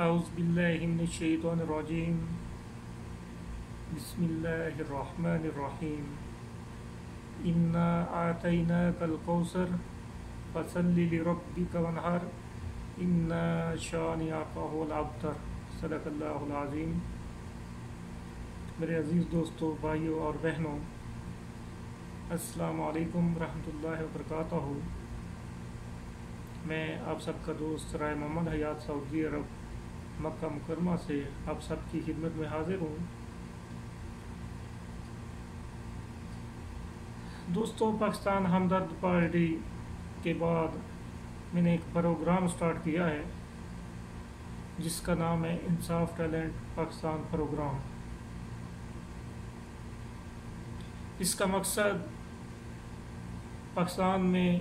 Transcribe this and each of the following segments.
اعوذ باللہ من الشیطان الرجیم بسم اللہ الرحمن الرحیم انا اعطیناک الکوثر فصل لربک وانحر ان شانئک هو الابتر صدق اللہ العظیم۔ میرے عزیز دوستو، بھائیوں اور بہنوں، السلام علیکم ورحمۃ اللہ وبرکاتہ۔ میں آپ سب کا دوست رائے محمد حیات سعودی عرب مکہ مکرمہ سے آپ سب کی خدمت میں حاضر ہوں۔ دوستو، پاکستان ہمدرد پارٹی کے بعد میں نے ایک پروگرام سٹارٹ کیا ہے جس کا نام ہے انصاف ٹیلنٹ پاکستان پروگرام۔ اس کا مقصد پاکستان میں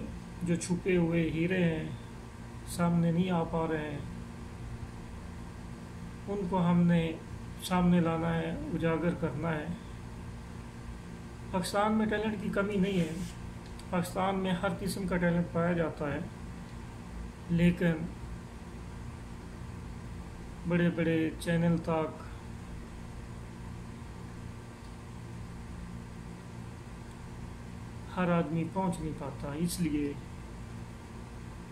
جو چھپے ہوئے ہیرے ہیں، سامنے نہیں آ پا رہے ہیں، ان کو ہم نے سامنے لانا ہے، اجاگر کرنا ہے۔ پاکستان میں ٹیلنٹ کی کمی نہیں ہے، پاکستان میں ہر قسم کا ٹیلنٹ پایا جاتا ہے، لیکن بڑے بڑے چینل تک ہر آدمی پہنچ نہیں پاتا، اس لیے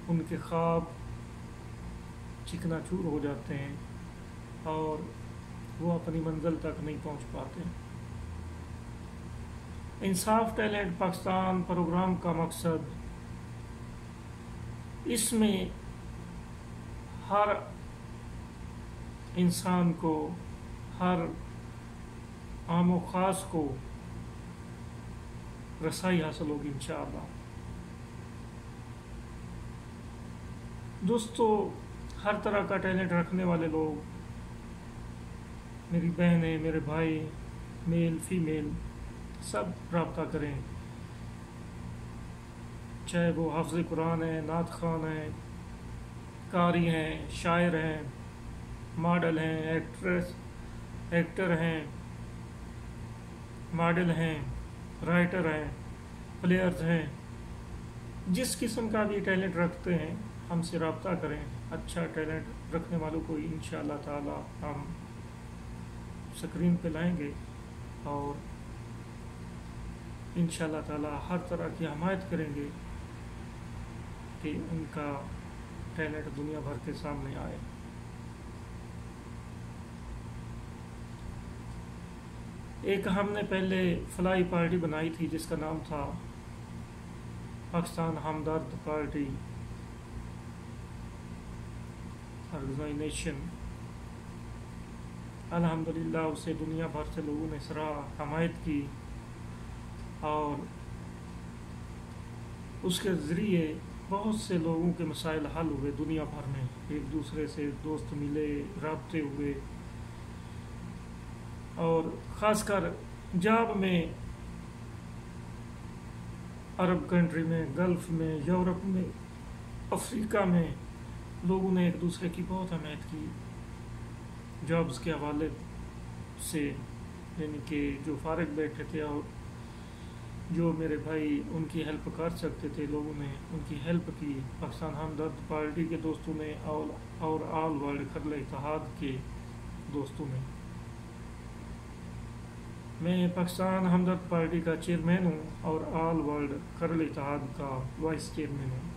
ان کے خواب چکنا چور ہو جاتے ہیں اور وہ اپنی منزل تک نہیں پہنچ پاتے۔ انصاف ٹیلنٹ پاکستان پروگرام کا مقصد اس میں ہر انسان کو، ہر عام و خاص کو رسائی حاصل ہوگی انشاءاللہ۔ دوستو، ہر طرح کا ٹیلنٹ رکھنے والے لوگ، میری بہنیں، میرے بھائی، میل فیمیل، سب رابطہ کریں، چاہے وہ حافظ قرآن ہیں، نعت خوان ہیں، قاری ہیں، شاعر ہیں، ماڈل ہیں، ایکٹر ہیں، ماڈل ہیں، رائٹر ہیں، پلیئرز ہیں، جس قسم کا بھی ٹیلنٹ رکھتے ہیں ہم سے رابطہ کریں۔ اچھا ٹیلنٹ رکھنے والوں کو انشاءاللہ تعالی ہم سکرین پہ لائیں گے اور انشاءاللہ تعالی ہر طرح کی حمایت کریں گے کہ ان کا ٹیلنٹ دنیا بھر کے سامنے آئے۔ ایک ہم نے پہلے فلائی پارٹی بنائی تھی جس کا نام تھا پاکستان ہمدرد پارٹی آرگنائزیشن۔ الحمدللہ اسے دنیا بھر سے لوگوں نے سراہا، حمایت کی، اور اس کے ذریعے بہت سے لوگوں کے مسائل حل ہوئے دنیا بھر میں، ایک دوسرے سے دوست ملے، رابطے ہوئے، اور خاص کر جاب میں، عرب کنٹری میں، گلف میں، یورپ میں، افریقہ میں لوگوں نے ایک دوسرے کی بہت حمایت کی جابز کے حوالے سے، یعنی کہ جو فارغ بیٹھے تھے اور جو میرے بھائی ان کی ہیلپ کر سکتے تھے، لوگوں نے ان کی ہیلپ کی۔ پاکستان ہمدرد پارٹی کے دوستوں نے اور آل ورلڈ کرل اتحاد کے دوستوں نے۔ میں پاکستان ہمدرد پارٹی کا چیئرمین ہوں اور آل ورلڈ کرل اتحاد کا وائس چیئرمین ہوں۔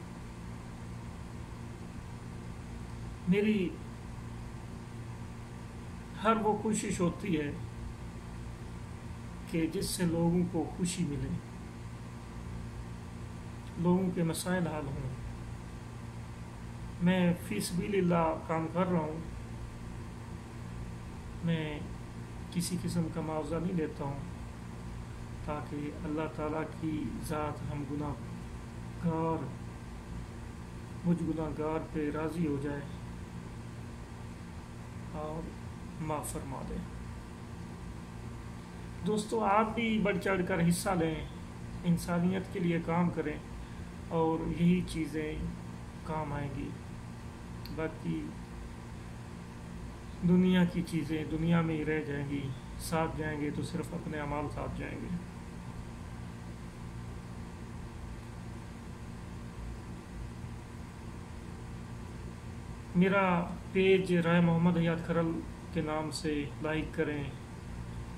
میری ہر وہ کوشش ہوتی ہے کہ جس سے لوگوں کو خوشی ملے، لوگوں کے مسائل حل ہوں۔ میں فی سبیل اللہ کام کر رہا ہوں، میں کسی قسم کا معاوضہ نہیں لیتا ہوں، تاکہ اللہ تعالیٰ کی ذات مجھ گناہ گار پہ راضی ہو جائے اور معاف فرما دے۔ دوستو، آپ بھی بڑھ چڑھ کر حصہ لیں، انسانیت کے لیے کام کریں اور یہی چیزیں کام آئیں گی۔ باقی دنیا کی چیزیں دنیا میں ہی رہ جائیں گی، ساتھ جائیں گے تو صرف اپنے اعمال ساتھ جائیں گے۔ میرا پیج رائے محمد حیات کھرل کے نام سے لائک کریں،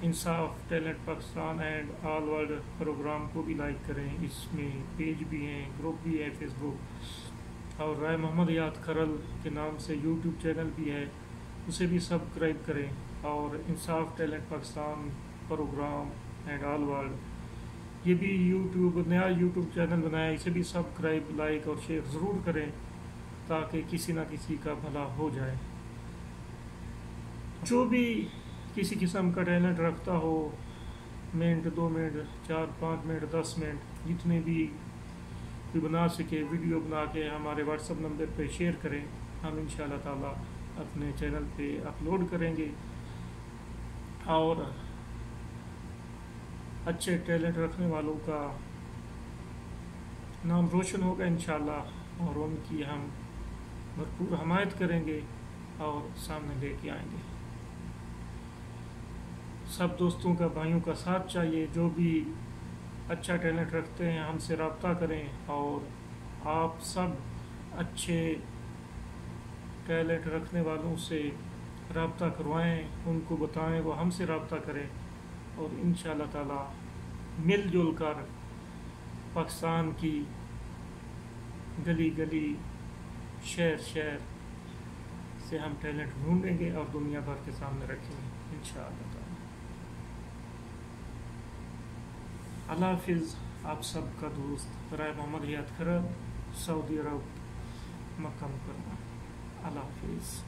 Insaf talent Pakistan and all world program کو بھی لائک کریں، اس میں پیج بھی ہیں، گروپ بھی ہے فیس بک، اور رائے محمد حیات کھرل کے نام سے یوٹیوب چینل بھی ہے، اسے بھی سبسکرائب کریں، اور انصاف talent Pakistan program and all world یہ بھی نیا یوٹیوب چینل بنایا، اسے بھی سبسکرائب، لائک اور شیئر ضرور کریں تاکہ کسی نہ کسی کا بھلا ہو جائے۔ جو بھی کسی قسم کا ٹیلنٹ رکھتا ہو، منٹ 2 منٹ 4 5 منٹ 10 منٹ جتنے بھی کوئی بنا سکے، ویڈیو بنا کے ہمارے واٹس ایپ نمبر پہ شیئر کریں، ہم انشاءاللہ تعالی اپنے چینل پہ اپلوڈ کریں گے، اور اچھے ٹیلنٹ رکھنے والوں کا نام روشن ہوگا انشاءاللہ، اور ان کی ہم بھرپور حمایت کریں گے اور سامنے لے کے آئیں گے۔ سب دوستوں کا، بھائیوں کا ساتھ چاہیے، جو بھی اچھا ٹیلنٹ رکھتے ہیں ہم سے رابطہ کریں، اور آپ سب اچھے ٹیلنٹ رکھنے والوں سے رابطہ کروائیں، ان کو بتائیں وہ ہم سے رابطہ کریں، اور انشاءاللہ تعالی مل جل کر پاکستان کی گلی گلی، شہر شہر سے ہم ٹیلنٹ ڈھونڈیں گے اور دنیا بھر کے سامنے رکھیں گے انشاءاللہ تعالی۔ اللہ حافظ۔ آپ سب کا دوست رائے محمد حیات کھرل، سعودی عرب، مکہ مکرمہ۔ اللہ حافظ۔